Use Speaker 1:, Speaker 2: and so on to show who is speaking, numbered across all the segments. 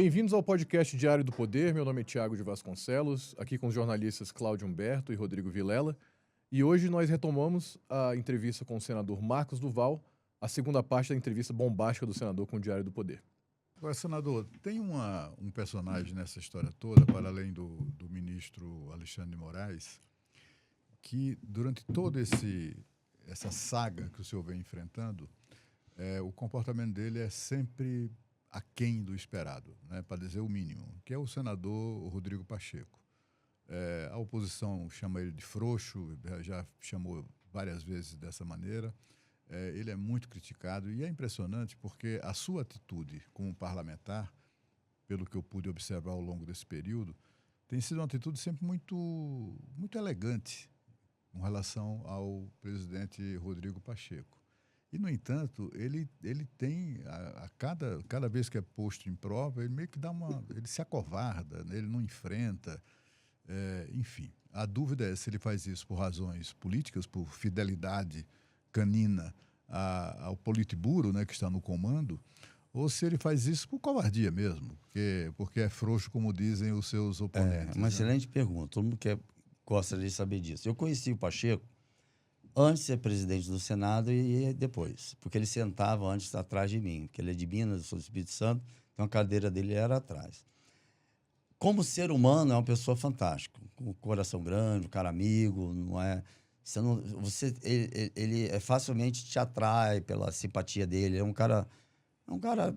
Speaker 1: Bem-vindos ao podcast Diário do Poder. Meu nome é Tiago de Vasconcelos, aqui com os jornalistas Cláudio Humberto e Rodrigo Vilela. E hoje nós retomamos a entrevista com o senador Marcos Duval, a segunda parte da entrevista bombástica do senador com o Diário do Poder.
Speaker 2: Agora, senador, tem um personagem nessa história toda, para além do ministro Alexandre de Moraes, que durante toda essa saga que o senhor vem enfrentando, o comportamento dele é sempre aquém do esperado, né, para dizer o mínimo, que é o senador Rodrigo Pacheco. A oposição chama ele de frouxo, já chamou várias vezes dessa maneira. Ele é muito criticado e é impressionante porque a sua atitude como parlamentar, pelo que eu pude observar ao longo desse período, tem sido uma atitude sempre muito elegante com relação ao presidente Rodrigo Pacheco. E, no entanto, ele tem, cada vez que é posto em prova, ele meio que ele se acovarda, né? Ele não enfrenta, enfim. A dúvida é se ele faz isso por razões políticas, por fidelidade canina ao Politburo, né, que está no comando, ou se ele faz isso por covardia mesmo, porque é frouxo, como dizem os seus oponentes.
Speaker 3: Uma excelente pergunta, todo mundo gosta de saber disso. Eu conheci o Pacheco antes de ser presidente do Senado e depois, porque ele sentava antes atrás de mim, porque ele é de Minas, eu sou do Espírito Santo, então a cadeira dele era atrás. Como ser humano, é uma pessoa fantástica, com um coração grande, um cara amigo, não é... Ele facilmente te atrai pela simpatia dele, é um cara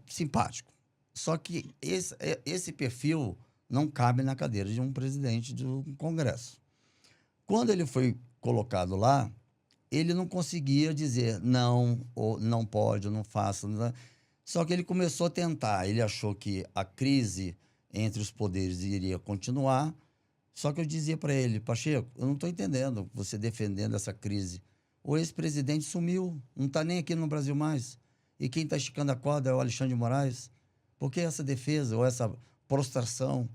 Speaker 3: simpático. Só que esse perfil não cabe na cadeira de um presidente de um Congresso. Quando ele foi colocado lá, ele não conseguia dizer não, ou não pode, ou não faça. Não. Só que ele começou a tentar. Ele achou que a crise entre os poderes iria continuar. Só que eu dizia para ele, Pacheco, eu não estou entendendo você defendendo essa crise. O ex-presidente sumiu, não está nem aqui no Brasil mais. E quem está esticando a corda é o Alexandre de Moraes. Por que essa defesa ou essa prostração?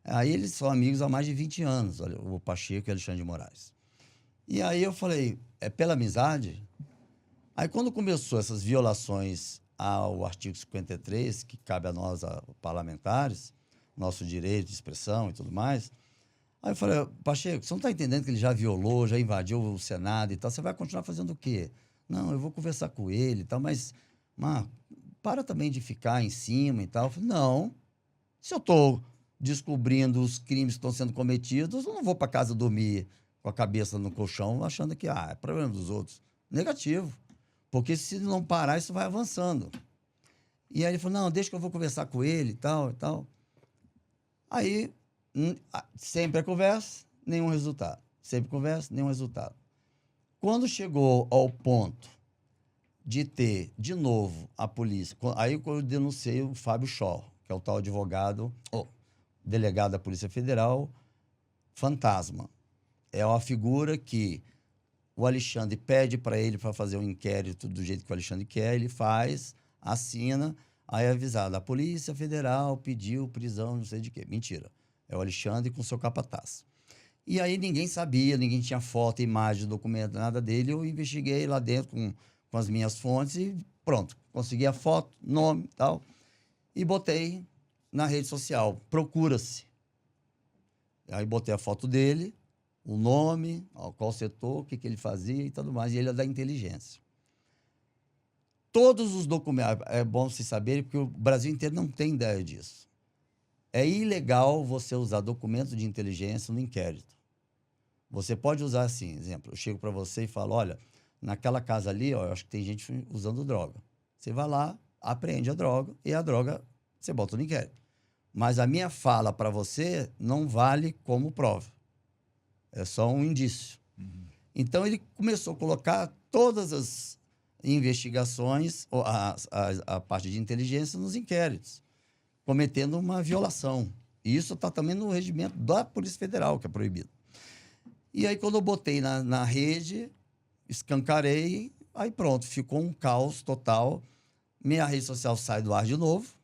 Speaker 3: Aí eles são amigos há mais de 20 anos, o Pacheco e o Alexandre de Moraes. E aí eu falei, é pela amizade? Aí quando começou essas violações ao artigo 53, que cabe a nós, parlamentares, nosso direito de expressão e tudo mais... Aí eu falei, Pacheco, você não está entendendo que ele já violou, já invadiu o Senado e tal, você vai continuar fazendo o quê? Não, eu vou conversar com ele e tal, mas, Marco, para também de ficar em cima e tal. Eu falei, não, se eu estou descobrindo os crimes que estão sendo cometidos, eu não vou para casa dormir com a cabeça no colchão achando que, é problema dos outros. Negativo, porque se não parar, isso vai avançando. E aí ele falou, não, deixa que eu vou conversar com ele e tal e tal. Aí... sempre a conversa, nenhum resultado. Sempre conversa, nenhum resultado. Quando chegou ao ponto de ter, de novo, a polícia... Aí eu denunciei o Fábio Schor, que é o tal advogado, delegado da Polícia Federal, fantasma. É uma figura que o Alexandre pede para ele para fazer um inquérito do jeito que o Alexandre quer, ele faz, assina, aí é avisado, a Polícia Federal pediu prisão, não sei de quê. Mentira. É o Alexandre com seu capataz. E aí ninguém sabia, ninguém tinha foto, imagem, documento, nada dele. Eu investiguei lá dentro com as minhas fontes e pronto. Consegui a foto, nome e tal. E botei na rede social. Procura-se. Aí botei a foto dele, o nome, qual setor, o que ele fazia e tudo mais. E ele é da inteligência. Todos os documentos... É bom vocês saberem, porque o Brasil inteiro não tem ideia disso. É ilegal você usar documentos de inteligência no inquérito. Você pode usar assim, exemplo, eu chego para você e falo, olha, naquela casa ali, eu acho que tem gente usando droga. Você vai lá, apreende a droga e a droga você bota no inquérito. Mas a minha fala para você não vale como prova. É só um indício. Uhum. Então ele começou a colocar todas as investigações, a parte de inteligência nos inquéritos, cometendo uma violação. E isso está também no regimento da Polícia Federal, que é proibido. E aí, quando eu botei na rede, escancarei, aí pronto, ficou um caos total. Minha rede social sai do ar de novo,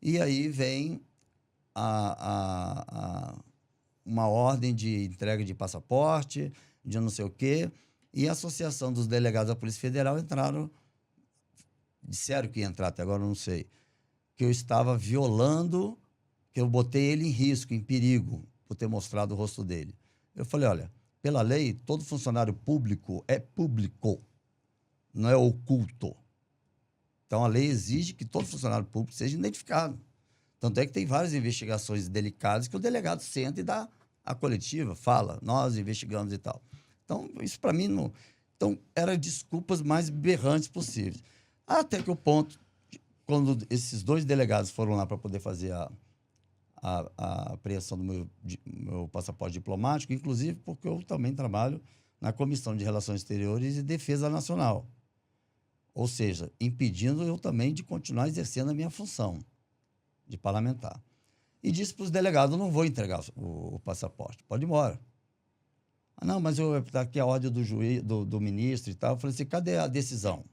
Speaker 3: e aí vem uma ordem de entrega de passaporte, de não sei o quê, e a Associação dos Delegados da Polícia Federal entraram, disseram que ia entrar, até agora eu não sei, que eu estava violando, que eu botei ele em risco, em perigo, por ter mostrado o rosto dele. Eu falei, olha, pela lei, todo funcionário público é público, não é oculto. Então, a lei exige que todo funcionário público seja identificado. Tanto é que tem várias investigações delicadas que o delegado senta e dá a coletiva, fala, nós investigamos e tal. Então, isso para mim não... Então, eram desculpas mais berrantes possíveis. Até que o ponto, quando esses 2 delegados foram lá para poder fazer a apreensão do meu passaporte diplomático, inclusive porque eu também trabalho na Comissão de Relações Exteriores e Defesa Nacional. Ou seja, impedindo eu também de continuar exercendo a minha função de parlamentar. E disse para os delegados, não vou entregar o passaporte, pode ir embora. Ah, não, mas está aqui a ordem do juiz, do ministro e tal. Eu falei assim, cadê a decisão?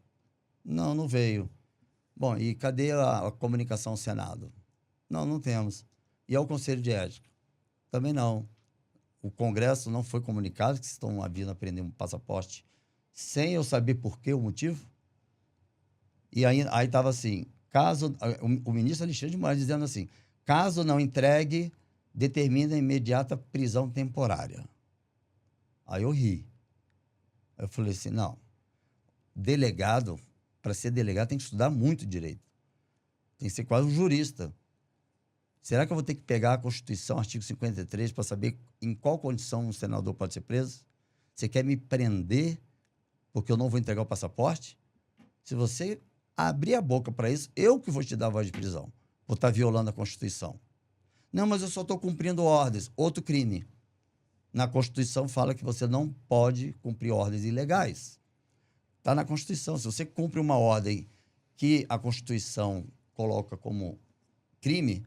Speaker 3: Não, não veio. Bom, e cadê a comunicação ao Senado? Não, não temos. E ao Conselho de Ética? Também não. O Congresso não foi comunicado que estão vindo apreender um passaporte sem eu saber por quê, o motivo. E aí estava assim, caso o ministro Alexandre de Moraes dizendo assim, caso não entregue, determina a imediata prisão temporária. Aí eu ri. Eu falei assim, não, delegado, para ser delegado tem que estudar muito direito. Tem que ser quase um jurista. Será que eu vou ter que pegar a Constituição, artigo 53, para saber em qual condição um senador pode ser preso? Você quer me prender porque eu não vou entregar o passaporte? Se você abrir a boca para isso, eu que vou te dar a voz de prisão. Vou estar violando a Constituição. Não, mas eu só estou cumprindo ordens. Outro crime. Na Constituição fala que você não pode cumprir ordens ilegais. Está na Constituição. Se você cumpre uma ordem que a Constituição coloca como crime,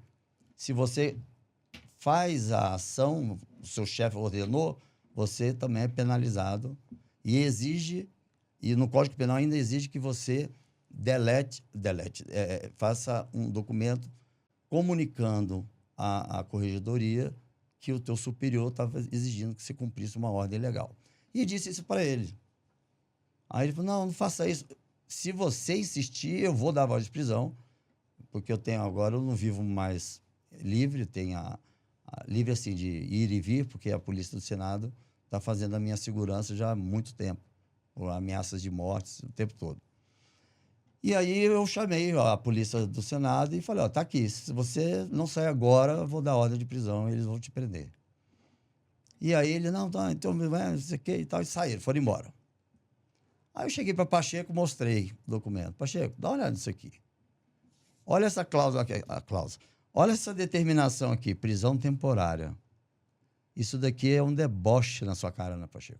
Speaker 3: se você faz a ação, o seu chefe ordenou, você também é penalizado e exige, e no Código Penal ainda exige que você faça um documento comunicando à corregedoria que o teu superior estava exigindo que você cumprisse uma ordem legal. E disse isso para ele. Aí ele falou, não, não faça isso. Se você insistir, eu vou dar a voz de prisão, porque eu não vivo mais livre, tenho livre assim de ir e vir, porque a polícia do Senado está fazendo a minha segurança já há muito tempo, por ameaças de mortes o tempo todo. E aí eu chamei a polícia do Senado e falei, tá aqui, se você não sair agora, eu vou dar ordem de prisão e eles vão te prender. E aí ele, não, tá, então, não sei o que e tal, e saíram, foram embora. Aí eu cheguei para Pacheco, mostrei o documento. Pacheco, dá uma olhada nisso aqui. Olha essa cláusula aqui, a cláusula. Olha essa determinação aqui, prisão temporária. Isso daqui é um deboche na sua cara, né, Pacheco?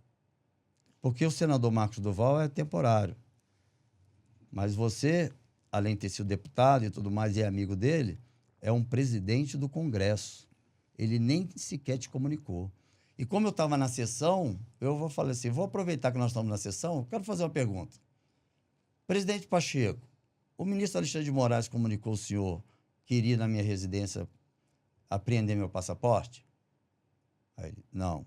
Speaker 3: Porque o senador Marcos Duval é temporário. Mas você, além de ter sido deputado e tudo mais, e é amigo dele, é um presidente do Congresso. Ele nem sequer te comunicou. E como eu estava na sessão, eu falei assim, vou aproveitar que nós estamos na sessão, quero fazer uma pergunta. Presidente Pacheco, o ministro Alexandre de Moraes comunicou ao senhor que iria na minha residência apreender meu passaporte? Aí ele, não.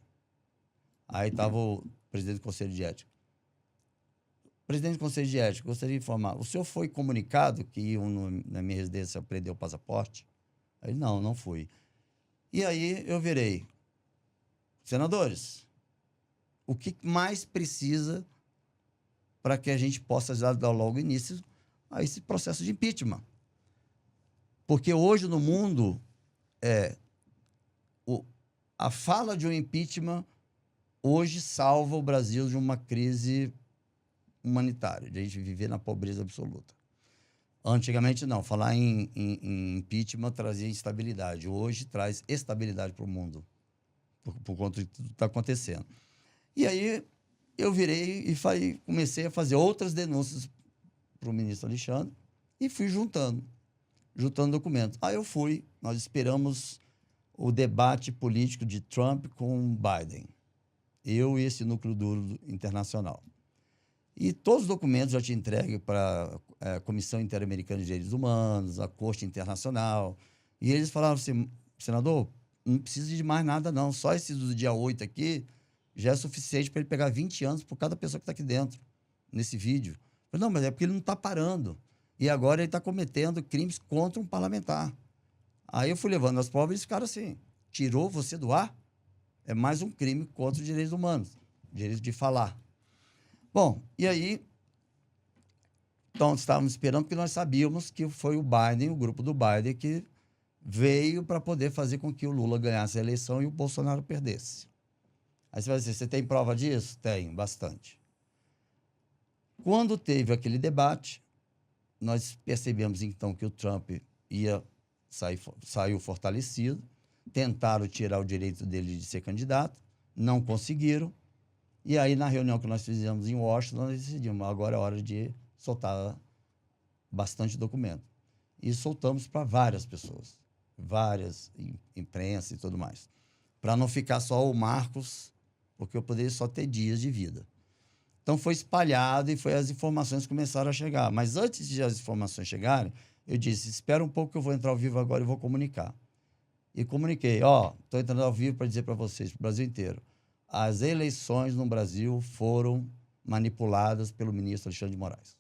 Speaker 3: Aí estava o presidente do Conselho de Ética. Presidente do Conselho de Ética, gostaria de informar, o senhor foi comunicado que iam na minha residência apreender o passaporte? Aí, não fui. E aí eu virei, senadores, o que mais precisa para que a gente possa já dar logo início a esse processo de impeachment? Porque hoje no mundo, a fala de um impeachment hoje salva o Brasil de uma crise humanitária, de a gente viver na pobreza absoluta. Antigamente, não. Falar em impeachment trazia instabilidade. Hoje traz estabilidade para o mundo, por conta de tudo que está acontecendo. E aí eu virei e comecei a fazer outras denúncias para o ministro Alexandre e fui juntando documentos. Aí nós esperamos o debate político de Trump com Biden. Eu e esse núcleo duro internacional. E todos os documentos já te entregue para a Comissão Interamericana de Direitos Humanos, a Corte Internacional. E eles falaram assim, senador, não precisa de mais nada não, só esse do dia 8 aqui já é suficiente para ele pegar 20 anos por cada pessoa que está aqui dentro, nesse vídeo. Eu falei, não, mas é porque ele não está parando. E agora ele está cometendo crimes contra um parlamentar. Aí eu fui levando as provas e eles ficaram assim, tirou você do ar? É mais um crime contra os direitos humanos, direito de falar. Bom, e aí, então estávamos esperando, porque nós sabíamos que foi o Biden, o grupo do Biden, que veio para poder fazer com que o Lula ganhasse a eleição e o Bolsonaro perdesse. Aí você vai dizer, você tem prova disso? Tenho, bastante. Quando teve aquele debate, nós percebemos então que o Trump saiu fortalecido, tentaram tirar o direito dele de ser candidato, não conseguiram, e aí na reunião que nós fizemos em Washington, nós decidimos, agora é hora de soltar bastante documento. E soltamos para várias pessoas, várias imprensa e tudo mais, para não ficar só o Marcos, porque eu poderia só ter dias de vida. Então foi espalhado e as informações começaram a chegar. Mas antes de as informações chegarem, eu disse, espera um pouco que eu vou entrar ao vivo agora e vou comunicar. E comuniquei, estou entrando ao vivo para dizer para vocês, para o Brasil inteiro, as eleições no Brasil foram manipuladas pelo ministro Alexandre de Moraes.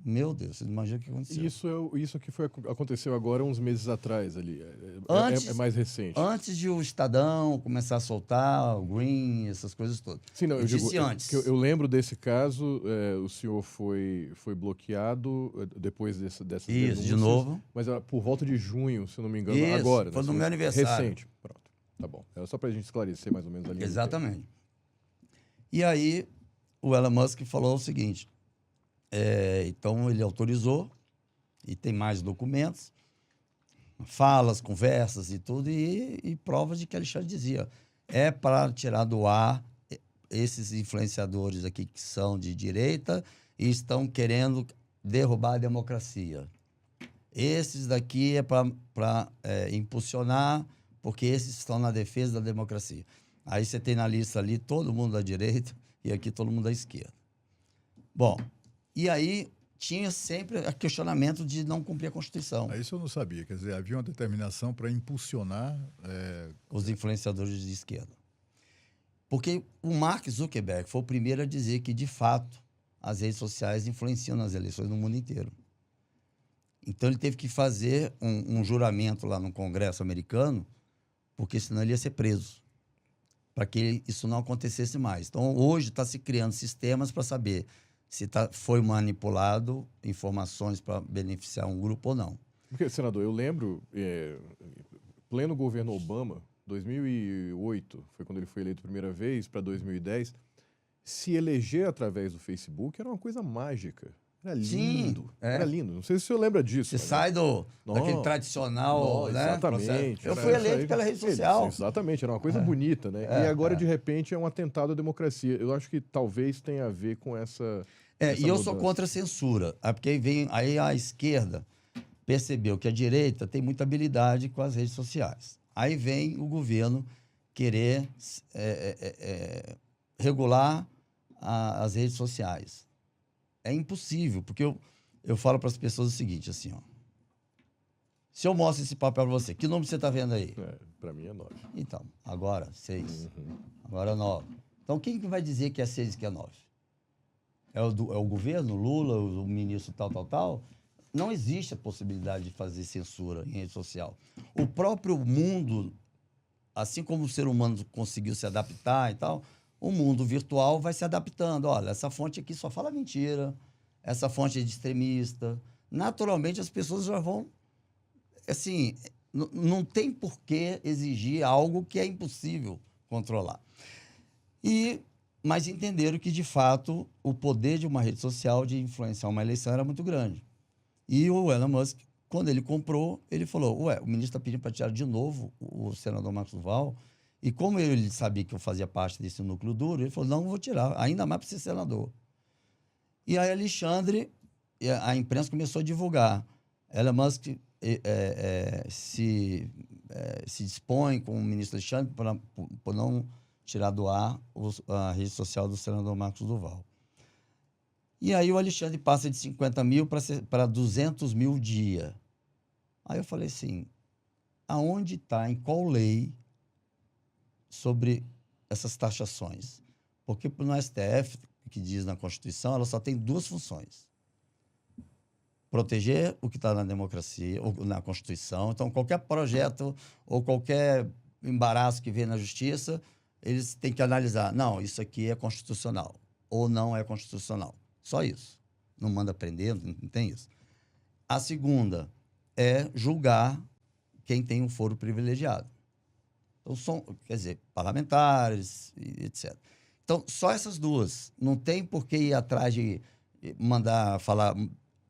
Speaker 3: Meu Deus, você imagina o que aconteceu.
Speaker 1: Isso que aconteceu agora uns meses atrás ali. É mais recente.
Speaker 3: Antes de o Estadão começar a soltar, o Green, essas coisas todas.
Speaker 1: Sim, não, eu
Speaker 3: disse
Speaker 1: digo,
Speaker 3: antes.
Speaker 1: Eu lembro desse caso, o senhor foi bloqueado depois dessas denúncias.
Speaker 3: Isso, de novo.
Speaker 1: Mas por volta de junho, se eu não me engano,
Speaker 3: Isso,
Speaker 1: agora.
Speaker 3: foi
Speaker 1: né?
Speaker 3: no meu aniversário.
Speaker 1: Recente, pronto. Tá bom. Era só pra gente esclarecer mais ou menos ali.
Speaker 3: Exatamente. E aí, o Elon Musk falou o seguinte, então ele autorizou, e tem mais documentos, falas, conversas e tudo, e provas de que Alexandre dizia, é para tirar do ar esses influenciadores aqui que são de direita e estão querendo derrubar a democracia. Esses daqui é para impulsionar, porque esses estão na defesa da democracia. Aí você tem na lista ali todo mundo da direita e aqui todo mundo da esquerda. Bom, e aí tinha sempre o questionamento de não cumprir a Constituição.
Speaker 2: Isso eu não sabia. Quer dizer, havia uma determinação para impulsionar...
Speaker 3: os influenciadores de esquerda. Porque o Mark Zuckerberg foi o primeiro a dizer que, de fato, as redes sociais influenciam nas eleições no mundo inteiro. Então, ele teve que fazer um juramento lá no Congresso americano, porque senão ele ia ser preso, para que isso não acontecesse mais. Então, hoje está se criando sistemas para saber se foi manipulado informações para beneficiar um grupo ou não.
Speaker 1: Porque, senador, eu lembro, pleno governo Obama, 2008, foi quando ele foi eleito a primeira vez, para 2010, se eleger através do Facebook era uma coisa mágica. Era lindo.
Speaker 3: Sim,
Speaker 1: Era lindo. Não sei se o senhor lembra disso.
Speaker 3: Você sai daquele tradicional, né?
Speaker 1: Exatamente.
Speaker 3: Eu fui eleito pela rede social.
Speaker 1: Exatamente, era uma coisa bonita, né? E agora, de repente, é um atentado à democracia. Eu acho que talvez tenha a ver com essa
Speaker 3: e eu sou contra a censura. Porque aí a esquerda percebeu que a direita tem muita habilidade com as redes sociais. Aí vem o governo querer regular as redes sociais. É impossível, porque eu falo para as pessoas o seguinte, assim, se eu mostro esse papel para você, que número você está vendo aí?
Speaker 1: Para mim é 9.
Speaker 3: Então, agora 6, agora 9. Então, quem que vai dizer que é 6 e que é 9? É o governo, Lula, o ministro tal? Não existe a possibilidade de fazer censura em rede social. O próprio mundo, assim como o ser humano conseguiu se adaptar e tal, o mundo virtual vai se adaptando. Olha, essa fonte aqui só fala mentira, essa fonte é de extremista. Naturalmente, as pessoas já vão... Assim, não tem por que exigir algo que é impossível controlar. Mas entenderam que, de fato, o poder de uma rede social de influenciar uma eleição era muito grande. E o Elon Musk, quando ele comprou, ele falou, o ministro está pedindo para tirar de novo o senador Marcos Duval. E como ele sabia que eu fazia parte desse núcleo duro, ele falou, não vou tirar, ainda mais para ser senador. E aí Alexandre, a imprensa começou a divulgar. Elon Musk se dispõe com o ministro Alexandre por não tirar do ar a rede social do senador Marcos Duval. E aí o Alexandre passa de 50 mil para 200 mil dia. Aí eu falei assim, aonde está, em qual lei, sobre essas taxações? Porque no STF, que diz na Constituição, ela só tem 2 funções. proteger o que está na democracia, ou na Constituição. Então, qualquer projeto ou qualquer embaraço que vem na justiça, eles têm que analisar. Não, isso aqui é constitucional ou não é constitucional. Só isso. Não manda prender, não tem isso. A segunda é julgar quem tem um foro privilegiado. Então, são, quer dizer, parlamentares, etc. Então, só essas duas. Não tem por que ir atrás de mandar falar,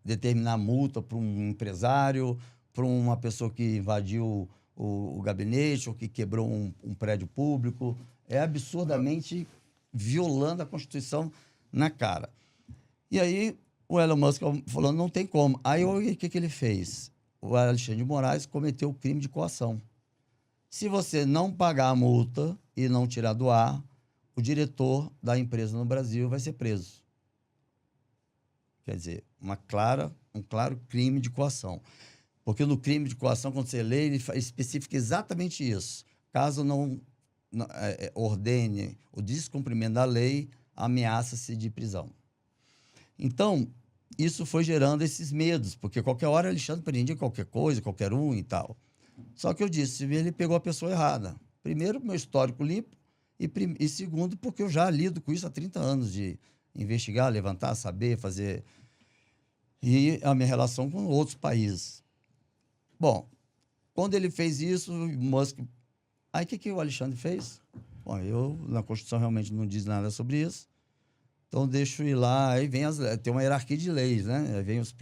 Speaker 3: determinar multa para um empresário, para uma pessoa que invadiu o gabinete ou que quebrou um prédio público. É absurdamente violando a Constituição na cara. E aí, o Elon Musk falou, não tem como. Aí, o que ele fez? O Alexandre de Moraes cometeu o crime de coação. Se você não pagar a multa e não tirar do ar, o diretor da empresa no Brasil vai ser preso. Quer dizer, um claro crime de coação. Porque no crime de coação, quando você lê, ele especifica exatamente isso. Caso não ordene o descumprimento da lei, ameaça-se de prisão. Então, isso foi gerando esses medos, porque qualquer hora Alexandre prendia qualquer coisa, qualquer um e tal. Só que eu disse, ele pegou a pessoa errada. Primeiro, meu histórico limpo, e segundo, porque eu já lido com isso há 30 anos, de investigar, levantar, saber, fazer... E a minha relação com outros países. Bom, quando ele fez isso, o Musk... Aí, o que o Alexandre fez? Bom, na Constituição, realmente não diz nada sobre isso. Então, deixo ir lá, aí vem tem uma hierarquia de leis, né? Aí vem os...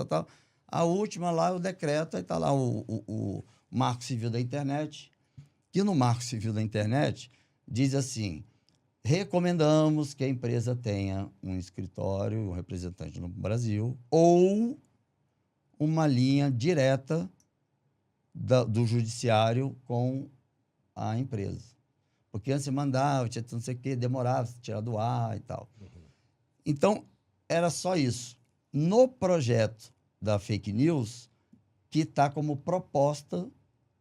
Speaker 3: Tal. A última lá, o decreto, aí está lá o Marco Civil da Internet, que no Marco Civil da Internet diz assim, recomendamos que a empresa tenha um escritório, um representante no Brasil, ou uma linha direta do judiciário com a empresa. Porque antes você mandava, tinha não sei o quê, demorava, tirar do ar e tal. Então, era só isso. No projeto da fake news, que está como proposta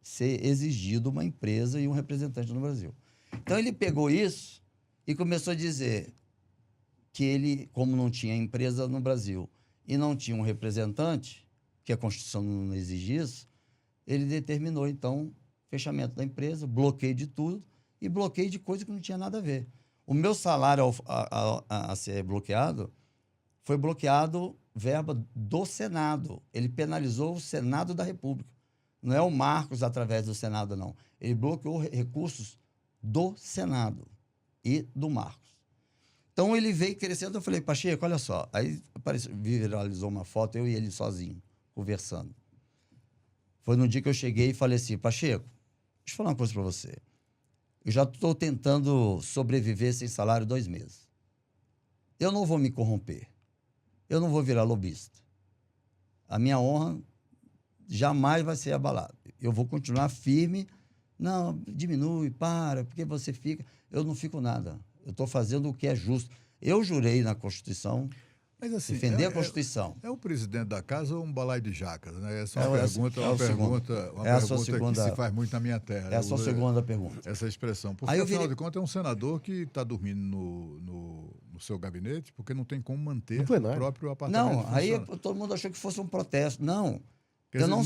Speaker 3: ser exigido uma empresa e um representante no Brasil. Então, ele pegou isso e começou a dizer que ele, como não tinha empresa no Brasil e não tinha um representante, que a Constituição não exige isso, ele determinou, então, fechamento da empresa, bloqueio de tudo e bloqueio de coisa que não tinha nada a ver. O meu salário a ser bloqueado foi bloqueado verba do Senado. Ele penalizou o Senado da República. Não é o Marcos através do Senado, não. Ele bloqueou recursos do Senado e do Marcos. Então, ele veio crescendo. Eu falei, Pacheco, olha só. Aí viralizou uma foto, eu e ele sozinho, conversando. Foi no dia que eu cheguei e falei assim, Pacheco, deixa eu falar uma coisa para você. Eu já estou tentando sobreviver sem salário 2 meses. Eu não vou me corromper. Eu não vou virar lobista. A minha honra jamais vai ser abalada. Eu vou continuar firme. Não, diminui, porque você fica... Eu não fico nada. Eu estou fazendo o que é justo. Eu jurei na Constituição,
Speaker 2: Mas, assim,
Speaker 3: defender a Constituição.
Speaker 2: É o presidente da casa ou um balaio de jacas? Né? Essa
Speaker 3: É
Speaker 2: é uma
Speaker 3: pergunta
Speaker 2: que se faz muito na minha terra.
Speaker 3: É a sua segunda pergunta.
Speaker 2: Essa expressão. Porque, afinal de contas, é um senador que está dormindo no seu gabinete porque não tem como manter o próprio apartamento.
Speaker 3: Não, aí todo mundo achou que fosse um protesto. Não. Eu não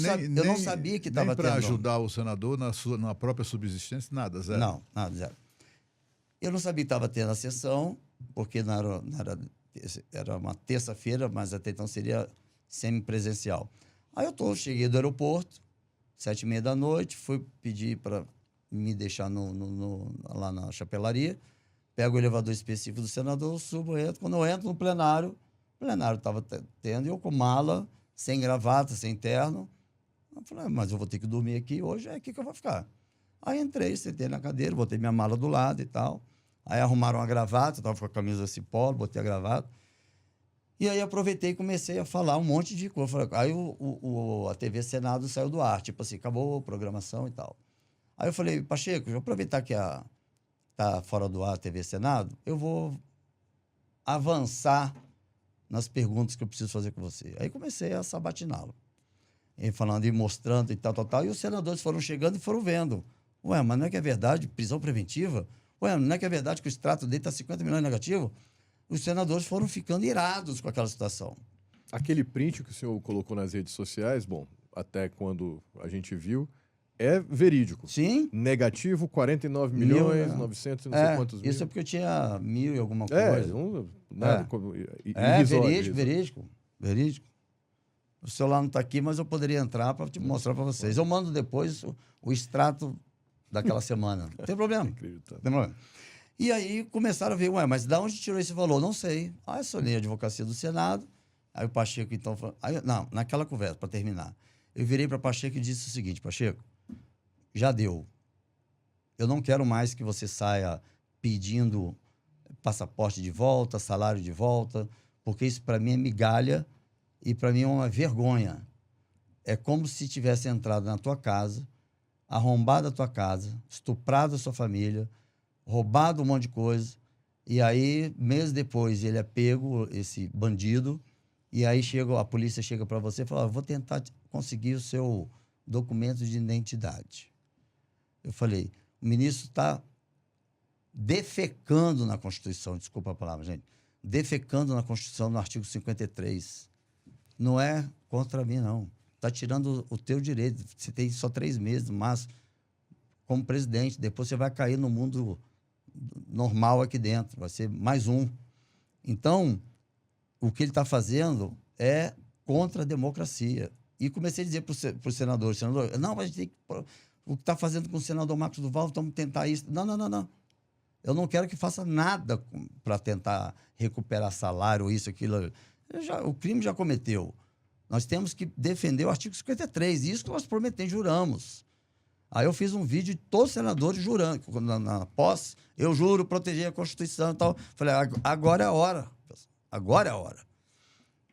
Speaker 3: sabia que estava tendo.
Speaker 2: Nem para ajudar o senador na própria subsistência, nada, zero.
Speaker 3: Não, nada, zero. Eu não sabia que estava tendo a sessão, porque era uma terça-feira, mas até então seria semipresencial. Aí cheguei do aeroporto, 7h30 da noite, fui pedir para me deixar lá na chapelaria, pego o elevador específico do senador, subo, entro. Quando eu entro no plenário, o plenário estava tendo, e eu com mala, sem gravata, sem terno. Eu falei, mas eu vou ter que dormir aqui hoje, é aqui que eu vou ficar. Aí entrei, sentei na cadeira, botei minha mala do lado e tal. Aí arrumaram uma gravata, eu estava com a camisa cipó, botei a gravata. E aí aproveitei e comecei a falar um monte de coisa. Aí a TV Senado saiu do ar, tipo assim, acabou a programação e tal. Aí eu falei, Pacheco, vou aproveitar que tá fora do ar a TV Senado, eu vou avançar nas perguntas que eu preciso fazer com você. Aí comecei a sabatiná-lo. E falando e mostrando e tal. E os senadores foram chegando e foram vendo. Ué, mas não é que é verdade prisão preventiva? Ué, não é que é verdade que o extrato dele está 50 milhões negativo? Os senadores foram ficando irados com aquela situação.
Speaker 1: Aquele print que o senhor colocou nas redes sociais, bom, até quando a gente viu, é verídico.
Speaker 3: Sim.
Speaker 1: Negativo, 49
Speaker 3: Mil,
Speaker 1: milhões,
Speaker 3: né?
Speaker 1: 900 e não sei quantos mil.
Speaker 3: Isso é porque eu tinha 1000 e alguma
Speaker 1: É,
Speaker 3: coisa.
Speaker 1: nada,
Speaker 3: Verídico,
Speaker 1: irrisório.
Speaker 3: verídico. O celular não está aqui, mas eu poderia entrar para te mostrar para vocês. Eu mando depois o extrato daquela semana. Não tem problema. Não tem problema. E aí começaram a ver, ué, mas de onde tirou esse valor? Não sei. Aí acionei a advocacia do Senado. Aí o Pacheco, então... não, naquela conversa, para terminar. Eu virei para Pacheco e disse o seguinte: Pacheco, já deu. Eu não quero mais que você saia pedindo passaporte de volta, salário de volta, porque isso para mim é migalha e para mim é uma vergonha. É como se tivesse entrado na tua casa, arrombado a tua casa, estuprado a sua família, roubado um monte de coisa, e aí, meses depois, ele é pego, esse bandido, e aí a polícia chega para você e fala: vou tentar conseguir o seu documento de identidade. Eu falei: o ministro está defecando na Constituição, desculpa a palavra, gente, defecando na Constituição, no artigo 53. Não é contra mim, não. Está tirando o teu direito. Você tem só 3 meses, mas como presidente, depois você vai cair no mundo normal aqui dentro, vai ser mais um. Então, o que ele está fazendo é contra a democracia. E comecei a dizer para o senador, não, mas a gente tem que... O que está fazendo com o senador Marcos Duval, vamos tentar isso. Não. Eu não quero que faça nada para tentar recuperar salário, isso, aquilo. O crime já cometeu. Nós temos que defender o artigo 53, isso que nós prometemos, juramos. Aí eu fiz um vídeo de todos os senadores jurando, na posse, eu juro proteger a Constituição e tal. Falei: agora é a hora. Agora é a hora.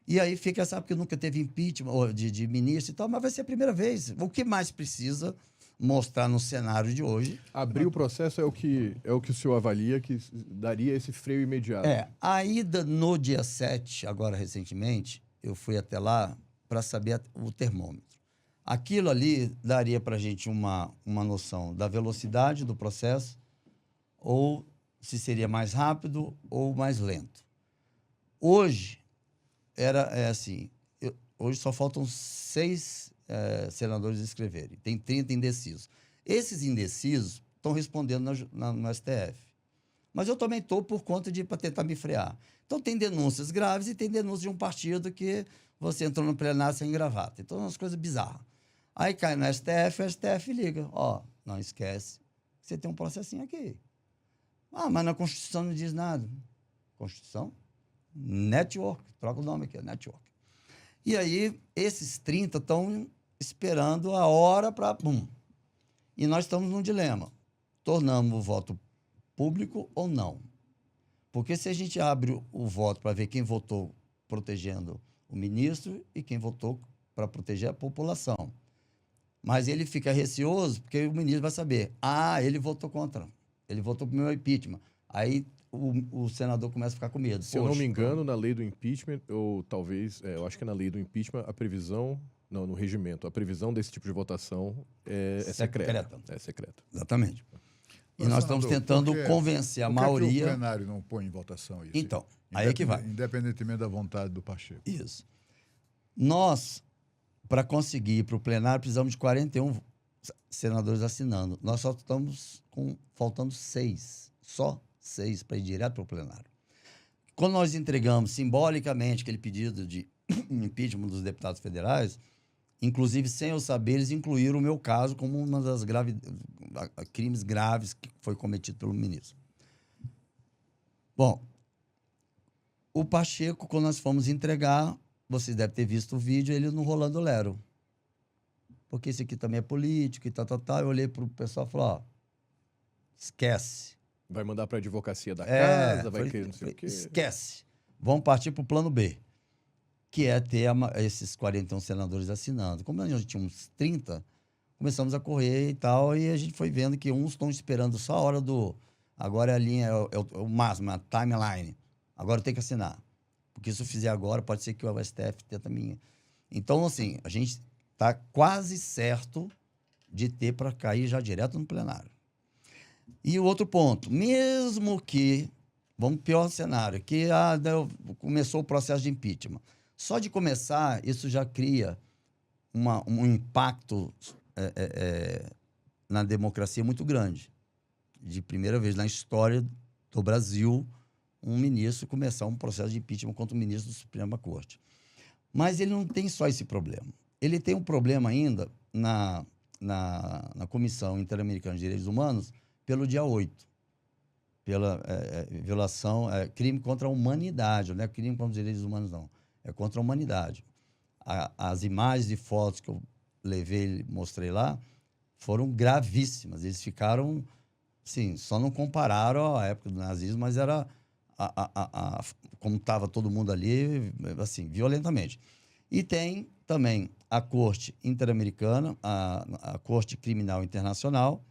Speaker 3: E aí fica, sabe, que nunca teve impeachment de ministro e tal, mas vai ser a primeira vez. O que mais precisa mostrar no cenário de hoje?
Speaker 1: Abrir o processo é o que o senhor avalia que daria esse freio imediato.
Speaker 3: A ida no dia 7, agora recentemente, eu fui até lá para saber o termômetro. Aquilo ali daria para a gente uma noção da velocidade do processo, ou se seria mais rápido ou mais lento. Hoje, hoje só faltam 6 senadores inscreverem. Tem 30 indecisos. Esses indecisos estão respondendo no STF. Mas eu também estou por conta para tentar me frear. Então, tem denúncias graves e tem denúncias de um partido que você entrou no plenário sem gravata. Então, é umas coisas bizarras. Aí cai no STF, o STF liga: não esquece, você tem um processinho aqui. Mas na Constituição não diz nada. Constituição? Network. Troca o nome aqui, Network. E aí, esses 30 estão esperando a hora para... E nós estamos num dilema. Tornamos o voto público ou não? Porque se a gente abre o voto para ver quem votou protegendo o ministro e quem votou para proteger a população. Mas ele fica receoso porque o ministro vai saber: ele votou contra, ele votou para o meu impeachment. Aí o senador começa a ficar com medo.
Speaker 1: Se eu não me engano, na lei do impeachment, ou talvez, eu acho que na lei do impeachment, a previsão, no regimento, a previsão desse tipo de votação é secreta. É secreta.
Speaker 3: Exatamente. E
Speaker 2: Mas,
Speaker 3: nós estamos tentando convencer a maioria...
Speaker 2: Por que o plenário não põe em votação isso?
Speaker 3: Então, aí é que vai.
Speaker 2: Independentemente da vontade do Pacheco.
Speaker 3: Isso. Nós, para conseguir ir para o plenário, precisamos de 41 senadores assinando. Nós só estamos faltando 6. Só 6 para ir direto para o plenário. Quando nós entregamos simbolicamente aquele pedido de impeachment dos deputados federais, inclusive sem eu saber, eles incluíram o meu caso como uma das crimes graves que foi cometido pelo ministro. Bom, o Pacheco, quando nós fomos entregar, vocês devem ter visto o vídeo, ele no Rolando Lero. Porque isso aqui também é político e tal. Eu olhei para o pessoal e falei: esquece.
Speaker 1: Vai mandar para a advocacia da casa, vai querer não sei o quê.
Speaker 3: Esquece. Vamos partir para o plano B, que é ter esses 41 senadores assinando. Como a gente tinha uns 30, começamos a correr e tal, e a gente foi vendo que uns estão esperando só a hora do... Agora a linha é o máximo, a timeline. Agora tem que assinar. Porque se eu fizer agora, pode ser que o STF tenha também. Então, assim, a gente está quase certo de ter para cair já direto no plenário. E o outro ponto, mesmo que, vamos pior cenário, que começou o processo de impeachment, Só de começar, isso já cria um impacto na democracia muito grande. De primeira vez na história do Brasil, um ministro começar um processo de impeachment contra o ministro da Suprema Corte. Mas ele não tem só esse problema. Ele tem um problema ainda na Comissão Interamericana de Direitos Humanos pelo dia 8, pela violação, crime contra a humanidade, não é crime contra os direitos humanos, não. É contra a humanidade. As imagens e fotos que eu levei, mostrei lá, foram gravíssimas. Eles ficaram, sim, só não compararam à época do nazismo, mas era como estava todo mundo ali, assim, violentamente. E tem também a Corte Interamericana, a Corte Criminal Internacional,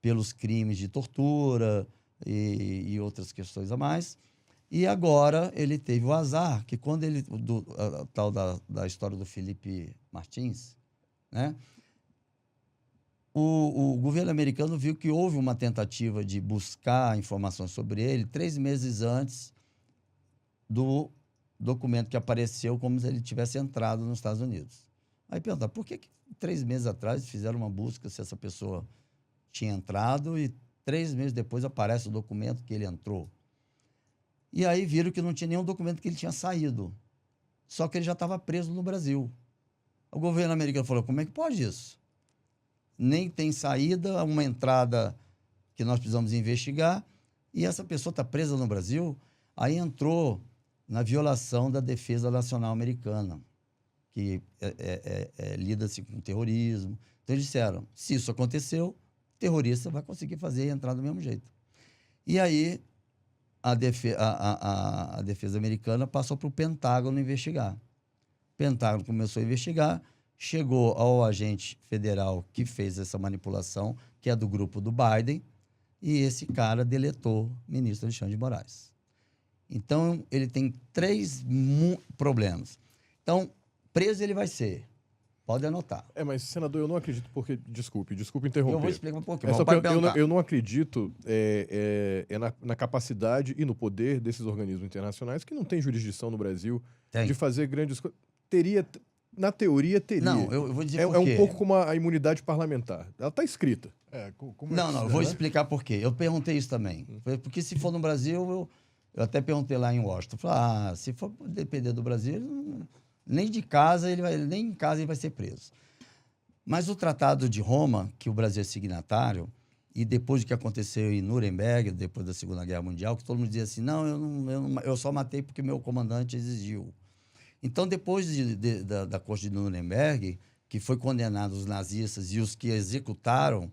Speaker 3: pelos crimes de tortura e outras questões a mais. E agora ele teve o azar que quando ele... tal da história do Felipe Martins, né? O governo americano viu que houve uma tentativa de buscar informações sobre ele 3 meses antes do documento que apareceu como se ele tivesse entrado nos Estados Unidos. Aí pergunta, por que 3 meses atrás fizeram uma busca se essa pessoa tinha entrado e 3 meses depois aparece o documento que ele entrou? E aí viram que não tinha nenhum documento que ele tinha saído. Só que ele já estava preso no Brasil. O governo americano falou, como é que pode isso? Nem tem saída, uma entrada que nós precisamos investigar, e essa pessoa está presa no Brasil. Aí entrou na violação da defesa nacional americana, que lida-se com terrorismo. Então eles disseram, se isso aconteceu, terrorista vai conseguir fazer e entrar do mesmo jeito. E aí a defesa americana passou para o Pentágono investigar. O Pentágono começou a investigar, chegou ao agente federal que fez essa manipulação, que é do grupo do Biden, e esse cara deletou o ministro Alexandre de Moraes. Então, ele tem 3 problemas. Então, preso ele vai ser. Pode anotar.
Speaker 1: Mas, senador, eu não acredito porque... Desculpe interromper.
Speaker 3: Eu vou explicar um pouquinho.
Speaker 1: Eu não acredito na capacidade e no poder desses organismos internacionais que não têm jurisdição no Brasil de fazer grandes coisas. Na teoria, teria.
Speaker 3: Não, eu vou dizer por quê.
Speaker 1: É um pouco como a imunidade parlamentar. Ela está escrita.
Speaker 3: Eu vou explicar por quê. Eu perguntei isso também. Porque se for no Brasil, eu até perguntei lá em Washington. Falei, se for depender do Brasil, nem em casa ele vai ser preso. Mas o Tratado de Roma, que o Brasil é signatário, e depois do que aconteceu em Nuremberg, depois da Segunda Guerra Mundial, que todo mundo dizia assim, eu só matei porque meu comandante exigiu. Então, depois da Corte de Nuremberg, que foi condenado os nazistas e os que executaram,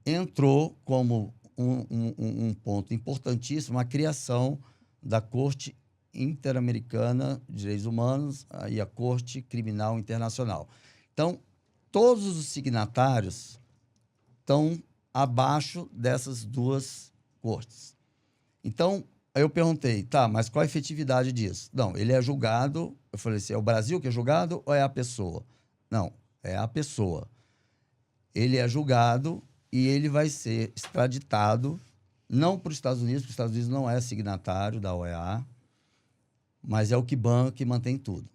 Speaker 3: entrou como um ponto importantíssimo a criação da Corte Interamericana de Direitos Humanos e a Corte Criminal Internacional. Então, todos os signatários estão abaixo dessas 2 cortes. Então, aí eu perguntei, mas qual a efetividade disso? Não, ele é julgado, eu falei assim, é o Brasil que é julgado ou é a pessoa? Não, é a pessoa. Ele é julgado e ele vai ser extraditado, não para os Estados Unidos, porque os Estados Unidos não é signatário da OEA, mas é o que banca, que mantém tudo.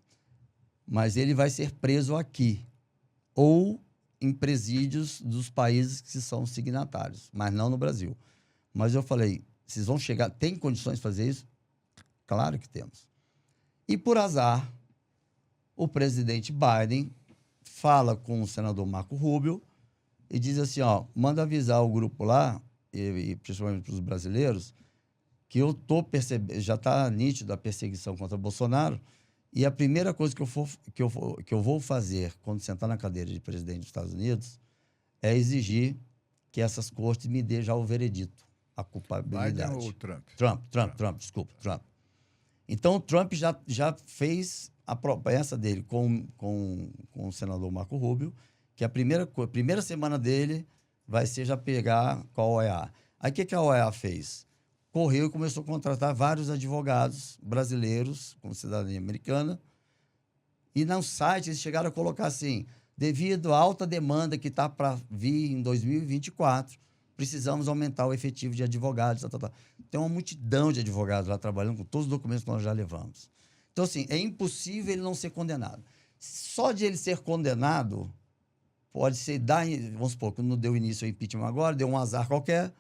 Speaker 3: Mas ele vai ser preso aqui, ou em presídios dos países que são signatários, mas não no Brasil. Mas eu falei, vocês vão chegar, tem condições de fazer isso? Claro que temos. E por azar, o presidente Biden fala com o senador Marco Rubio e diz assim, manda avisar o grupo lá, e principalmente para os brasileiros, que eu estou percebendo, já está nítido a perseguição contra Bolsonaro, e a primeira coisa que eu vou fazer quando sentar na cadeira de presidente dos Estados Unidos é exigir que essas cortes me dêem já o veredito, a culpabilidade.
Speaker 2: Biden ou Trump?
Speaker 3: Trump. Então, o Trump já fez a promessa dele com o senador Marco Rubio, que a primeira semana dele vai ser já pegar com a OEA. Aí, o que a OEA fez? Correu e começou a contratar vários advogados brasileiros com cidadania americana. E no site eles chegaram a colocar assim, devido à alta demanda que está para vir em 2024, precisamos aumentar o efetivo de advogados. Tem uma multidão de advogados lá trabalhando com todos os documentos que nós já levamos. Então, assim, é impossível ele não ser condenado. Só de ele ser condenado, pode ser, vamos supor, quando deu início ao impeachment agora, deu um azar qualquer,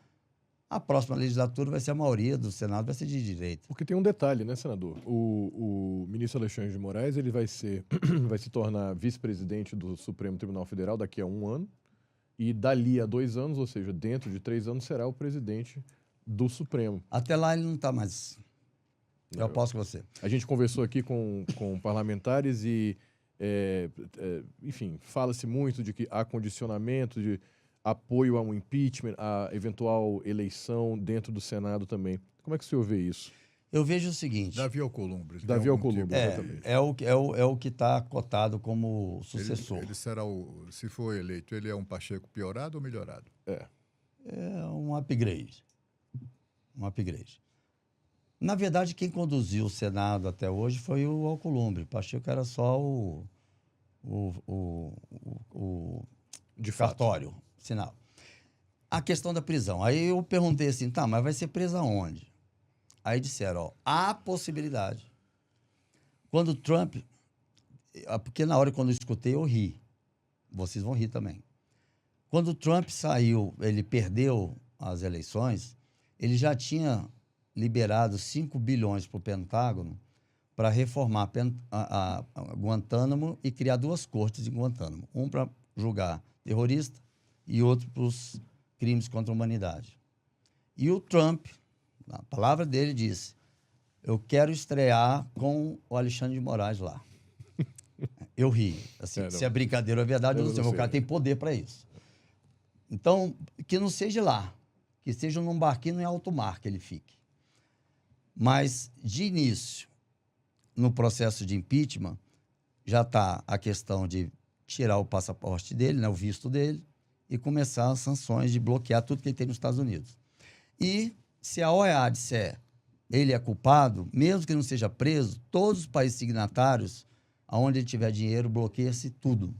Speaker 3: a próxima legislatura vai ser a maioria do Senado, vai ser de direita.
Speaker 1: Porque tem um detalhe, né, senador? O ministro Alexandre de Moraes ele vai se tornar vice-presidente do Supremo Tribunal Federal daqui a 1 ano. E dali a 2 anos, ou seja, dentro de 3 anos, será o presidente do Supremo.
Speaker 3: Até lá ele não está mais. Eu aposto com você.
Speaker 1: A gente conversou aqui com parlamentares e, enfim, fala-se muito de que há condicionamento de apoio a um impeachment, a eventual eleição dentro do Senado também. Como é que o senhor vê isso?
Speaker 3: Eu vejo o seguinte...
Speaker 2: Davi Alcolumbre.
Speaker 1: Davi Alcolumbre, exatamente.
Speaker 3: É o que está cotado como sucessor.
Speaker 2: Ele será se for eleito, ele é um Pacheco piorado ou melhorado?
Speaker 3: É um upgrade. Um upgrade. Na verdade, quem conduziu o Senado até hoje foi o Alcolumbre. Pacheco era só o
Speaker 1: De fato.
Speaker 3: cartório, sinal. A questão da prisão. Aí eu perguntei assim, tá, mas vai ser presa onde? Aí disseram, ó, há possibilidade. Quando o Trump... Porque na hora quando eu escutei, eu ri. Vocês vão rir também. Quando o Trump saiu, ele perdeu as eleições, ele já tinha liberado 5 bilhões para o Pentágono para reformar a Guantánamo e criar 2 cortes em Guantánamo. Um para julgar terrorista e outro para os crimes contra a humanidade. E o Trump, na palavra dele, disse, eu quero estrear com o Alexandre de Moraes lá. Eu ri. Assim, se é brincadeira ou é verdade, eu não sei. O cara tem poder para isso. Então, que não seja lá. Que seja num barquinho em alto mar que ele fique. Mas, de início, no processo de impeachment, já está a questão de tirar o passaporte dele, né, o visto dele, e começar as sanções de bloquear tudo que ele tem nos Estados Unidos. E, se a OEA disser ele é culpado, mesmo que não seja preso, todos os países signatários, aonde ele tiver dinheiro, bloqueia-se tudo.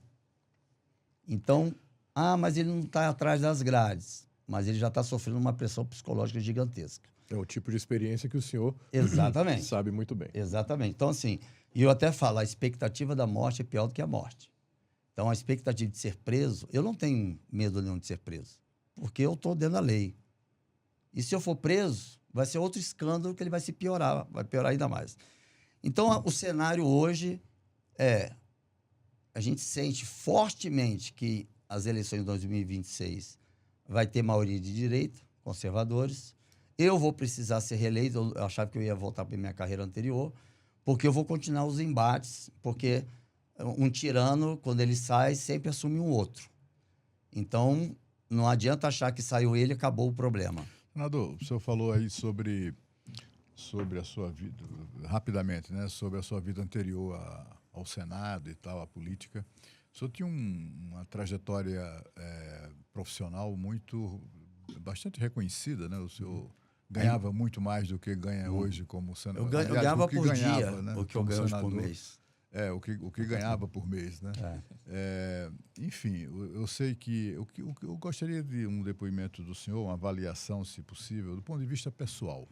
Speaker 3: Então, mas ele não está atrás das grades, mas ele já está sofrendo uma pressão psicológica gigantesca.
Speaker 1: É o tipo de experiência que o senhor
Speaker 3: Exatamente.
Speaker 1: sabe muito bem.
Speaker 3: Exatamente. Então, assim, e eu até falo, a expectativa da morte é pior do que a morte. Então, a expectativa de ser preso, eu não tenho medo nenhum de ser preso, porque eu estou dentro da lei. E se eu for preso, vai ser outro escândalo que ele vai piorar ainda mais. Então, o cenário hoje a gente sente fortemente que as eleições de 2026 vai ter maioria de direita, conservadores. Eu vou precisar ser reeleito, eu achava que eu ia voltar para a minha carreira anterior, porque eu vou continuar os embates, porque um tirano, quando ele sai, sempre assume um outro. Então, não adianta achar que saiu ele e acabou o problema.
Speaker 2: Senador, o senhor falou aí sobre a sua vida, rapidamente, né? Sobre a sua vida anterior ao Senado e tal, à política. O senhor tinha uma trajetória profissional bastante reconhecida, né? O senhor ganhava muito mais do que ganha hoje como senador.
Speaker 3: Eu ganhava por dia, né? O que eu ganho hoje por mês.
Speaker 2: O que ganhava por mês, né? Enfim, eu sei que eu gostaria de um depoimento do senhor, uma avaliação, se possível, do ponto de vista pessoal.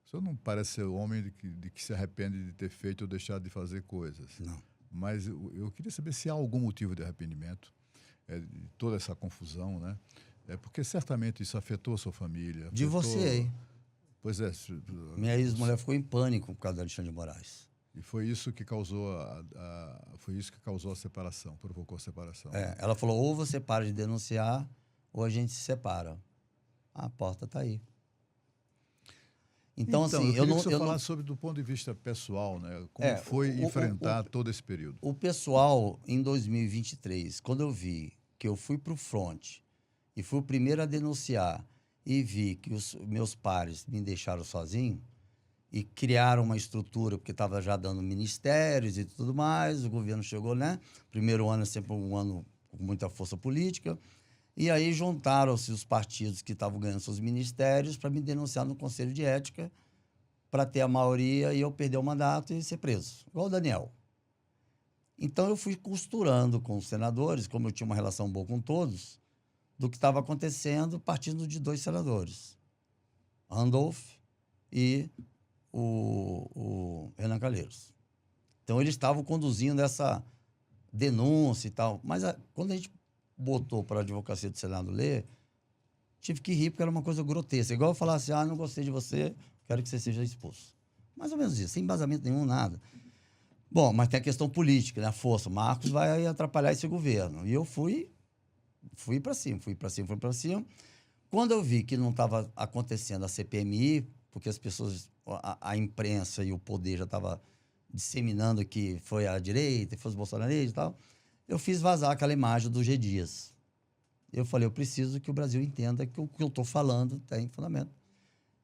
Speaker 2: O senhor não parece ser o homem de que se arrepende de ter feito ou deixado de fazer coisas.
Speaker 3: Não.
Speaker 2: Mas eu queria saber se há algum motivo de arrependimento, de toda essa confusão, né? Porque certamente isso afetou a sua família.
Speaker 3: Divorciei.
Speaker 2: Pois é.
Speaker 3: Minha ex-mulher ficou em pânico por causa do Alexandre de Moraes.
Speaker 2: E foi isso que causou a separação, provocou a separação.
Speaker 3: Ela falou, ou você para de denunciar, ou a gente se separa. A porta está aí. Então, assim,
Speaker 2: eu queria que você falasse sobre do ponto de vista pessoal, né? Como foi enfrentar todo esse período?
Speaker 3: O pessoal, em 2023, quando eu vi que eu fui para o front e fui o primeiro a denunciar e vi que os meus pares me deixaram sozinho e criaram uma estrutura, porque estava já dando ministérios e tudo mais, o governo chegou, né? Primeiro ano é sempre um ano com muita força política, e aí juntaram-se os partidos que estavam ganhando seus ministérios para me denunciar no Conselho de Ética, para ter a maioria e eu perder o mandato e ser preso, igual o Daniel. Então, eu fui costurando com os senadores, como eu tinha uma relação boa com todos, do que estava acontecendo, partindo de 2 senadores, Randolph e o Renan Calheiros. Então, eles estavam conduzindo essa denúncia e tal. Mas quando a gente botou para a advocacia do Senado ler, tive que rir porque era uma coisa grotesca. Igual eu falar assim, não gostei de você, quero que você seja expulso. Mais ou menos isso, sem embasamento nenhum, nada. Bom, mas tem a questão política, né? A força. Marcos vai atrapalhar esse governo. E eu fui para cima. Quando eu vi que não estava acontecendo a CPMI, porque as pessoas, a imprensa e o poder já estava disseminando que foi a direita, foi os bolsonaristas e tal, eu fiz vazar aquela imagem do G. Dias. Eu falei, eu preciso que o Brasil entenda que o que eu estou falando tem fundamento.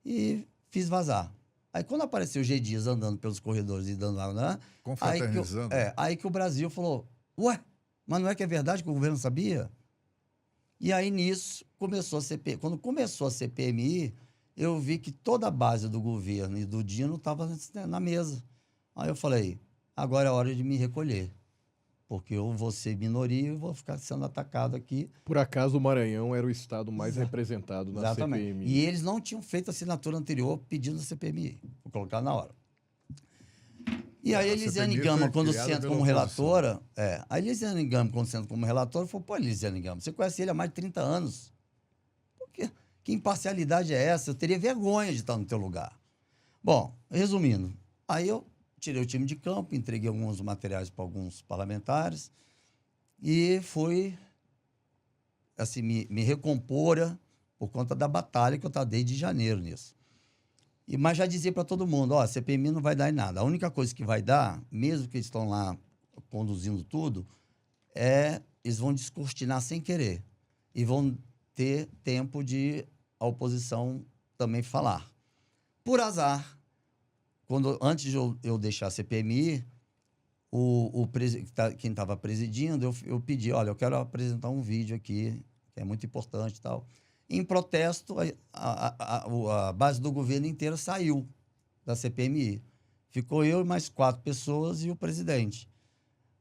Speaker 3: E fiz vazar. Aí, quando apareceu o G. Dias andando pelos corredores e dando água, né?
Speaker 2: Confraternizando.
Speaker 3: Aí que o Brasil falou, ué, mas não é que é verdade que o governo sabia? E aí, nisso, começou a CPMI. Quando começou a CPMI, eu vi que toda a base do governo e do Dino estava na mesa. Aí eu falei, agora é hora de me recolher. Porque eu vou ser minoria e vou ficar sendo atacado aqui.
Speaker 1: Por acaso o Maranhão era o estado mais representado na
Speaker 3: Exatamente.
Speaker 1: CPMI.
Speaker 3: E eles não tinham feito a assinatura anterior pedindo a CPMI. Vou colocar na hora. E aí, Elisiane Gama, quando senta como relatora... a Elisiane Gama, quando senta como relatora, falou, pô, Elisiane Gama, você conhece ele há mais de 30 anos. Por quê? Que imparcialidade é essa? Eu teria vergonha de estar no teu lugar. Bom, resumindo, aí eu tirei o time de campo, entreguei alguns materiais para alguns parlamentares e fui, assim, me recompor por conta da batalha que eu estava desde janeiro nisso. Mas já dizia para todo mundo, a CPMI não vai dar em nada. A única coisa que vai dar, mesmo que eles estão lá conduzindo tudo, eles vão descortinar sem querer. E vão ter tempo de a oposição também falar. Por azar, antes de eu deixar a CPMI, quem estava presidindo, eu pedi, olha, eu quero apresentar um vídeo aqui, que é muito importante e tal. Em protesto, a base do governo inteira saiu da CPMI. Ficou eu e mais 4 pessoas e o presidente.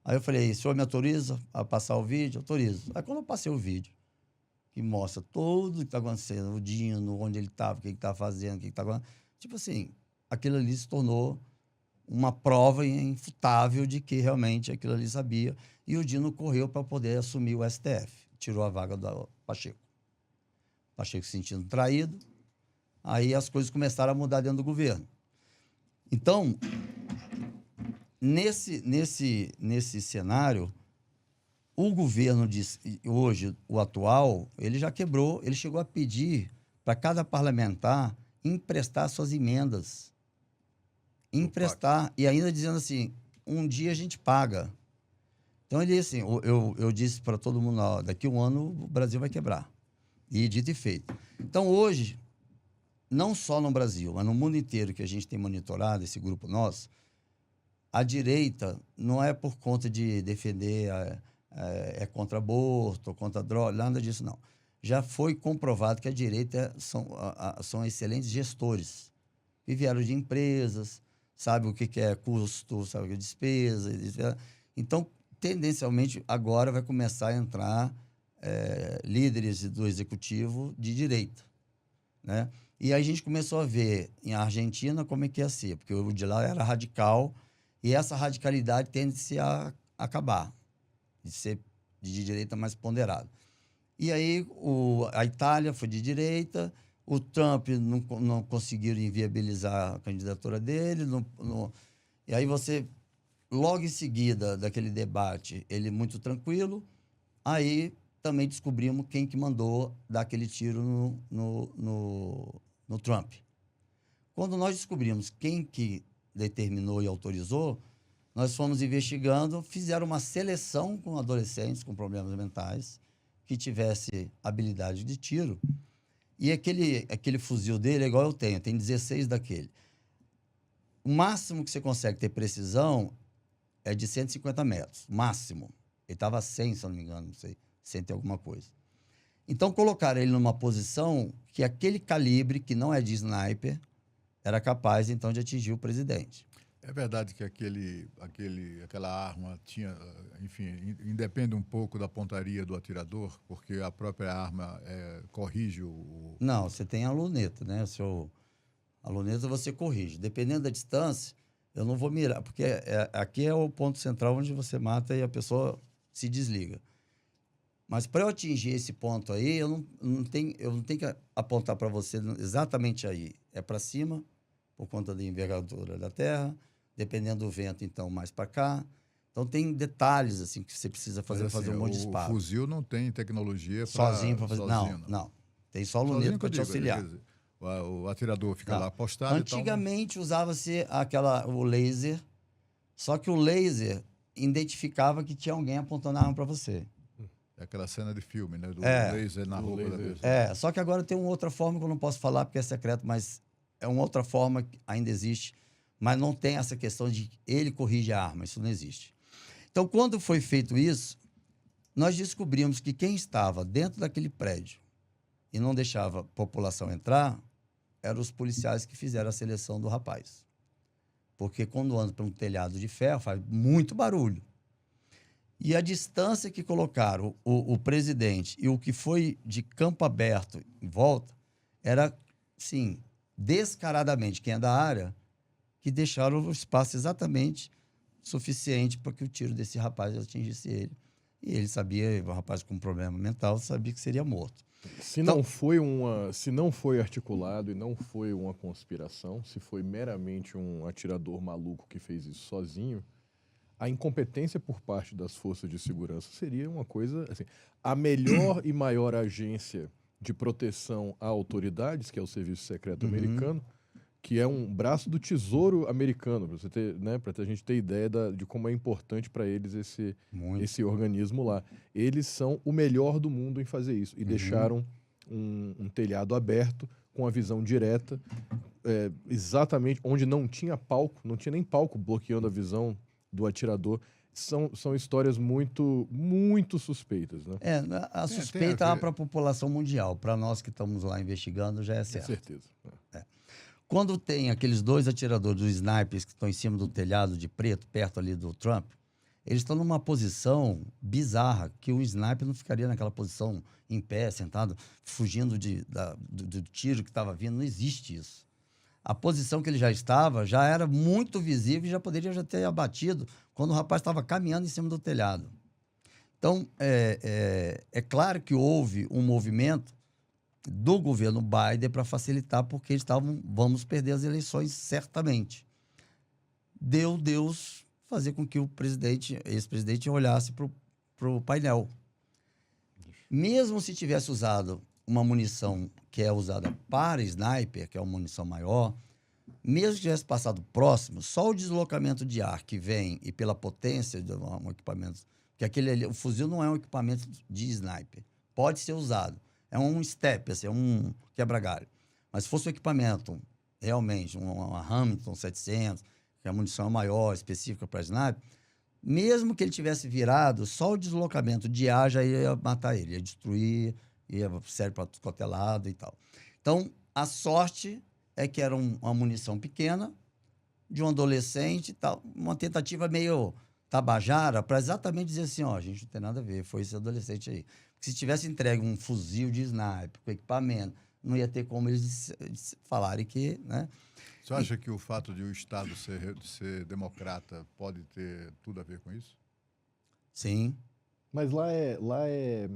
Speaker 3: Aí eu falei, o senhor me autoriza a passar o vídeo? Autorizo. Aí quando eu passei o vídeo, que mostra tudo o que está acontecendo, o Dino, onde ele estava, o que ele estava fazendo, o que estava acontecendo. Tipo assim, aquilo ali se tornou uma prova infutável de que realmente aquilo ali sabia. E o Dino correu para poder assumir o STF. Tirou a vaga do Pacheco. Pacheco se sentindo traído. Aí as coisas começaram a mudar dentro do governo. Então, nesse cenário, o governo hoje, o atual, ele já quebrou, ele chegou a pedir para cada parlamentar emprestar suas emendas. Emprestar, e ainda dizendo assim, um dia a gente paga. Então, ele assim, eu disse para todo mundo, daqui a um ano o Brasil vai quebrar. E dito e feito. Então, hoje, não só no Brasil, mas no mundo inteiro que a gente tem monitorado, esse grupo nosso, a direita não é por conta de defender contra aborto, contra droga, nada disso, não. Já foi comprovado que a direita são excelentes gestores. E vieram de empresas, sabe o que é custo, sabe o que é despesa. Então, tendencialmente, agora vai começar a entrar líderes do executivo de direita, né? E aí a gente começou a ver em Argentina como é que ia ser, porque o de lá era radical, e essa radicalidade tende-se a acabar, de ser de direita mais ponderado. E aí a Itália foi de direita, o Trump não conseguiram inviabilizar a candidatura dele, e aí você, logo em seguida daquele debate, ele muito tranquilo, aí também descobrimos quem que mandou dar aquele tiro no Trump. Quando nós descobrimos quem que determinou e autorizou, nós fomos investigando, fizeram uma seleção com adolescentes com problemas mentais que tivesse habilidade de tiro. E aquele fuzil dele é igual eu tenho, tem 16 daquele. O máximo que você consegue ter precisão é de 150 metros, máximo. Ele estava a 100, se eu não me engano, não sei, 100 e alguma coisa. Então, colocaram ele numa posição que aquele calibre, que não é de sniper, era capaz, então, de atingir o presidente.
Speaker 2: É verdade que aquela arma tinha, enfim, independe um pouco da pontaria do atirador, porque a própria arma corrige o...
Speaker 3: Não, você tem a luneta, né? A luneta você corrige. Dependendo da distância, Eu não vou mirar, porque aqui é o ponto central onde você mata e a pessoa se desliga. Mas para eu atingir esse ponto aí, eu não tenho que apontar para você exatamente aí. É para cima, por conta da envergadura da Terra, dependendo do vento, então, mais para cá. Então, tem detalhes assim que você precisa fazer,
Speaker 2: Mas, assim,
Speaker 3: fazer um monte de
Speaker 2: o
Speaker 3: disparo.
Speaker 2: fuzil não tem tecnologia
Speaker 3: Sozinho para fazer.
Speaker 2: sozinho,
Speaker 3: Não. Tem só o
Speaker 2: Sozinho
Speaker 3: luneto
Speaker 2: que eu
Speaker 3: para te
Speaker 2: digo,
Speaker 3: auxiliar.
Speaker 2: quer dizer, o atirador fica
Speaker 3: Não.
Speaker 2: lá apostado e tal.
Speaker 3: Antigamente usava-se o laser, só que o laser identificava que tinha alguém apontando a arma para você.
Speaker 2: É aquela cena de filme, né? Do
Speaker 3: É.
Speaker 2: laser na
Speaker 1: Do
Speaker 2: roupa da
Speaker 1: laser.
Speaker 2: pessoa.
Speaker 3: Só que agora tem uma outra forma que eu não posso falar porque é secreto, mas é uma outra forma que ainda existe, mas não tem essa questão de ele corrige a arma, isso não existe. Então, quando foi feito isso, nós descobrimos que quem estava dentro daquele prédio e não deixava a população entrar eram os policiais que fizeram a seleção do rapaz. Porque quando anda por um telhado de ferro, faz muito barulho. E a distância que colocaram o presidente e o que foi de campo aberto em volta era, sim, descaradamente, quem é da área, que deixaram o espaço exatamente suficiente para que o tiro desse rapaz atingisse ele. E ele sabia, o rapaz com problema mental, sabia que seria morto.
Speaker 1: Se não foi articulado e não foi uma conspiração, se foi meramente um atirador maluco que fez isso sozinho, a incompetência por parte das forças de segurança seria uma coisa assim, a melhor e maior agência de proteção a autoridades, que é o Serviço Secreto Americano, que é um braço do Tesouro americano, para você ter, né, para a gente ter ideia de como é importante para eles esse organismo lá. Eles são o melhor do mundo em fazer isso e deixaram um telhado aberto com a visão direta, exatamente onde não tinha palco, não tinha nem palco bloqueando a visão do atirador. São histórias muito, muito suspeitas, né?
Speaker 3: A suspeita para a população mundial. Para nós que estamos lá investigando, já é certo.
Speaker 1: Com certeza.
Speaker 3: Quando tem aqueles 2 atiradores dos snipers que estão em cima do telhado de preto, perto ali do Trump, eles estão numa posição bizarra, que o sniper não ficaria naquela posição em pé, sentado, fugindo do tiro que estava vindo. Não existe isso. A posição que ele já estava já era muito visível e já poderia já ter abatido quando o rapaz estava caminhando em cima do telhado. Então, é claro que houve um movimento do governo Biden para facilitar, porque eles vamos perder as eleições certamente. Deu Deus fazer com que o ex-presidente olhasse para o painel. Mesmo se tivesse usado uma munição que é usada para sniper, que é uma munição maior, mesmo que tivesse passado próximo, só o deslocamento de ar que vem e pela potência de um equipamento, porque o fuzil não é um equipamento de sniper, pode ser usado. É um step, assim, é um quebra-galho. Mas se fosse um equipamento, realmente, uma Hamilton 700, que a munição é maior, específica para sniper, mesmo que ele tivesse virado, só o deslocamento de ar já ia matar ele, ia destruir, ia servir para qualquer lado e tal. Então, a sorte é que era uma munição pequena, de um adolescente e tal, uma tentativa meio tabajara para exatamente dizer assim, ó, a gente não tem nada a ver, foi esse adolescente aí. Se tivesse entregue um fuzil de sniper com equipamento, não ia ter como eles falarem que, né?
Speaker 2: Você acha que o fato de o Estado ser democrata pode ter tudo a ver com isso?
Speaker 3: Sim.
Speaker 1: Mas lá é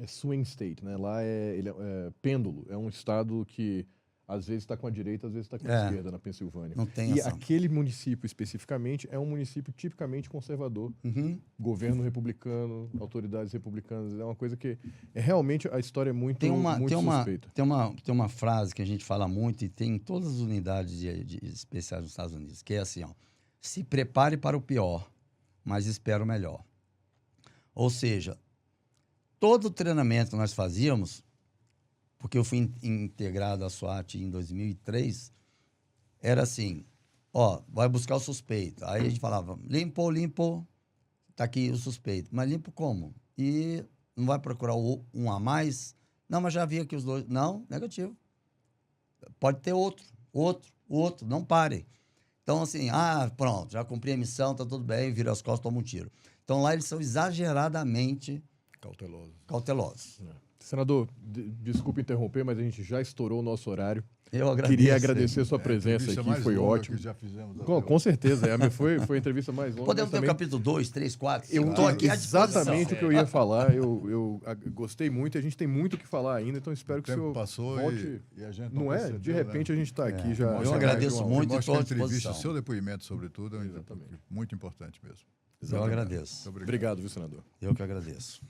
Speaker 1: swing state, né? Lá ele é pêndulo. É um estado que às vezes está com a direita, às vezes está com a esquerda, na Pensilvânia.
Speaker 3: Não tem
Speaker 1: e
Speaker 3: essa.
Speaker 1: aquele município especificamente é um município tipicamente conservador. Governo republicano, autoridades republicanas. É uma coisa que realmente a história é muito suspeita.
Speaker 3: Tem uma frase que a gente fala muito e tem em todas as unidades de especiais nos Estados Unidos, que é assim, ó, se prepare para o pior, mas espera o melhor. Ou seja, todo o treinamento que nós fazíamos, porque eu fui integrado à SWAT em 2003, era assim, ó, vai buscar o suspeito. Aí a gente falava, limpo, tá aqui o suspeito. Mas limpo como? E não vai procurar um a mais? Não, mas já vi aqui os 2. Não, negativo. Pode ter outro, não pare. Então, assim, pronto, já cumpri a missão, tá tudo bem, vira as costas, toma um tiro. Então, lá eles são exageradamente cautelosos.
Speaker 1: Senador, desculpe interromper, mas a gente já estourou o nosso horário.
Speaker 3: Eu agradeço.
Speaker 1: Queria agradecer a sua
Speaker 2: É a
Speaker 1: presença
Speaker 2: entrevista
Speaker 1: aqui,
Speaker 2: mais
Speaker 1: foi
Speaker 2: longa
Speaker 1: ótimo.
Speaker 2: que já fizemos até
Speaker 1: Com
Speaker 2: hoje.
Speaker 1: certeza, foi a entrevista mais longa.
Speaker 3: Podemos
Speaker 1: mas
Speaker 3: ter o
Speaker 1: também
Speaker 3: capítulo 2, 3, 4, 5.
Speaker 1: eu
Speaker 3: Estou aqui à disposição.
Speaker 1: exatamente o que eu ia falar. Eu gostei muito e a gente tem muito o que falar ainda, então espero
Speaker 2: O
Speaker 1: que o
Speaker 2: tempo
Speaker 1: senhor
Speaker 2: passou
Speaker 1: volte.
Speaker 2: e a gente
Speaker 1: Não é?
Speaker 2: percebeu,
Speaker 1: De repente a gente está aqui
Speaker 3: É.
Speaker 1: já.
Speaker 3: Eu
Speaker 1: já
Speaker 3: agradeço
Speaker 1: mais uma-
Speaker 3: muito.
Speaker 2: Mostra a
Speaker 3: estou à
Speaker 2: entrevista, o
Speaker 3: disposição.
Speaker 2: seu depoimento, sobretudo, é um
Speaker 1: Exatamente.
Speaker 2: muito importante mesmo.
Speaker 3: Eu agradeço.
Speaker 2: Muito
Speaker 1: Obrigado, viu, senador?
Speaker 3: Eu que agradeço.